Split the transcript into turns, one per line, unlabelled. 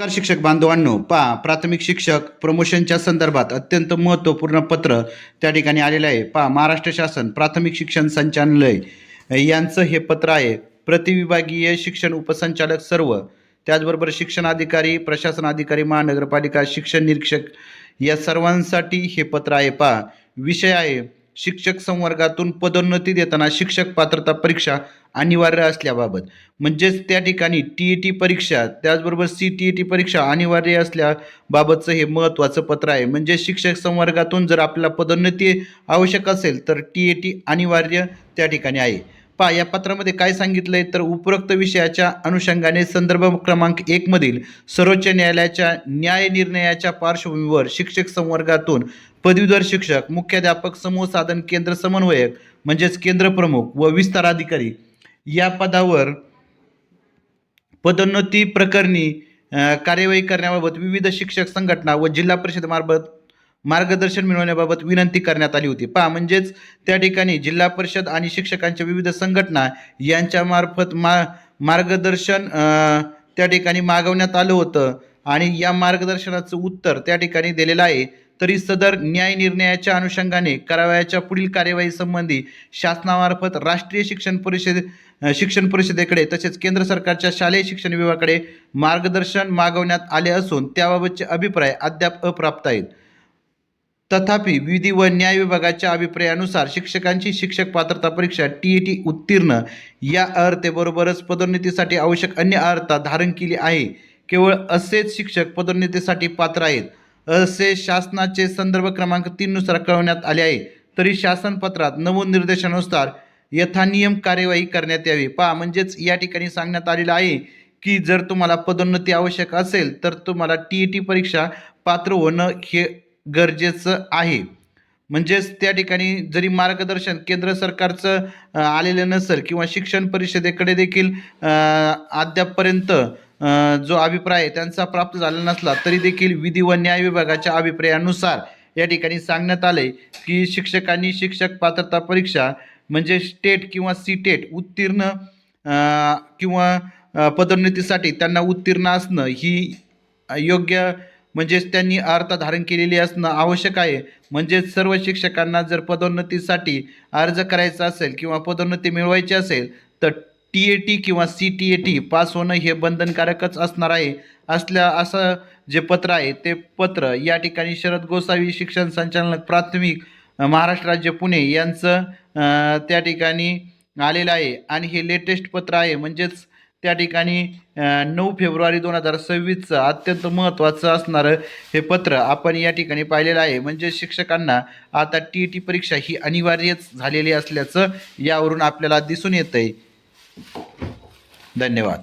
नमस्कार शिक्षक बांधवांनो, प्राथमिक शिक्षक प्रमोशनच्या संदर्भात अत्यंत महत्त्वपूर्ण पत्र त्या ठिकाणी आलेलं आहे. महाराष्ट्र शासन प्राथमिक शिक्षण संचालनालय यांचं हे पत्र आहे. प्रतिविभागीय शिक्षण उपसंचालक सर्व, त्याचबरोबर शिक्षण अधिकारी, प्रशासन अधिकारी, महानगरपालिका शिक्षण निरीक्षक या सर्वांसाठी हे पत्र आहे. विषय आहे शिक्षक संवर्गातून पदोन्नती देताना शिक्षक पात्रता परीक्षा अनिवार्य असल्याबाबत. म्हणजेच त्या ठिकाणी TET परीक्षा, त्याचबरोबर CTET परीक्षा अनिवार्य असल्याबाबतचं हे महत्त्वाचं पत्र आहे. म्हणजे शिक्षक संवर्गातून जर आपल्याला पदोन्नती आवश्यक असेल तर TET अनिवार्य त्या ठिकाणी आहे. या पत्रामध्ये काय सांगितलंय तर उपरोक्त विषयाच्या अनुषंगाने संदर्भ क्रमांक 1 मधील सर्वोच्च न्यायालयाच्या न्याय निर्णयाच्या पार्श्वभूमीवर शिक्षक संवर्गातून पदवीधर शिक्षक, मुख्याध्यापक, समूह साधन केंद्र समन्वयक म्हणजेच केंद्र प्रमुख व विस्तार अधिकारी या पदावर पदोन्नती प्रकरणी कार्यवाही करण्याबाबत विविध शिक्षक संघटना व जिल्हा परिषदेमार्फत मार्गदर्शन मिळवण्याबाबत विनंती करण्यात आली होती. म्हणजेच त्या ठिकाणी जिल्हा परिषद आणि शिक्षकांच्या विविध संघटना यांच्यामार्फत मार्गदर्शन त्या ठिकाणी मागवण्यात आलं होतं आणि या मार्गदर्शनाचं उत्तर त्या ठिकाणी दिलेलं आहे. तरी सदर न्याय निर्णयाच्या अनुषंगाने करावयाच्या पुढील कार्यवाही संबंधी शासनामार्फत राष्ट्रीय शिक्षण परिषदेकडे तसेच केंद्र सरकारच्या शालेय शिक्षण विभागाकडे मार्गदर्शन मागवण्यात आले असून त्याबाबतचे अभिप्राय अद्याप अप्राप्त आहेत. तथापि विधी व न्याय विभागाच्या अभिप्रायानुसार शिक्षकांची शिक्षक पात्रता परीक्षा TET उत्तीर्ण या अर्हतेबरोबरच पदोन्नतीसाठी आवश्यक अन्य अर्हता धारण केली आहे. केवळ असेच शिक्षक पदोन्नतीसाठी पात्र आहेत असे शासनाचे संदर्भ क्रमांक 3 नुसार कळवण्यात आले आहे. तरी शासन पत्रात नमूद निर्देशानुसार यथानियम कार्यवाही करण्यात यावी. म्हणजेच या ठिकाणी सांगण्यात आलेलं आहे की जर तुम्हाला पदोन्नती आवश्यक असेल तर तुम्हाला TET परीक्षा पात्र होणं हे गरजेचं आहे. म्हणजेच त्या ठिकाणी जरी मार्गदर्शन केंद्र सरकारचं आलेलं नसेल किंवा शिक्षण परिषदेकडे देखील अद्यापपर्यंत जो अभिप्राय त्यांचा प्राप्त झाला नसला तरी देखील विधी व न्याय विभागाच्या अभिप्रायानुसार या ठिकाणी सांगण्यात आले की शिक्षकांनी शिक्षक पात्रता परीक्षा म्हणजे स्टेट किंवा CTET उत्तीर्ण किंवा पदोन्नतीसाठी त्यांना उत्तीर्ण असणं ही योग्य म्हणजेच त्यांनी अर्हता धारण केलेली असणं आवश्यक आहे. म्हणजेच सर्व शिक्षकांना जर पदोन्नतीसाठी अर्ज करायचा असेल किंवा पदोन्नती मिळवायची असेल तर TET किंवा CTET पास होणं हे बंधनकारकच असणार आहे. असं जे पत्र आहे ते पत्र या ठिकाणी शरद गोसावी शिक्षण संचालक प्राथमिक महाराष्ट्र राज्य पुणे यांचं त्या ठिकाणी आलेलं आहे आणि हे लेटेस्ट पत्र आहे. म्हणजेच त्या ठिकाणी 9 फेब्रुवारी 2026चं अत्यंत महत्त्वाचं असणारं हे पत्र आपण या ठिकाणी पाहिलेलं आहे. म्हणजे शिक्षकांना आता TET परीक्षा ही अनिवार्यच झालेली असल्याचं यावरून आपल्याला दिसून येतंय. धन्यवाद.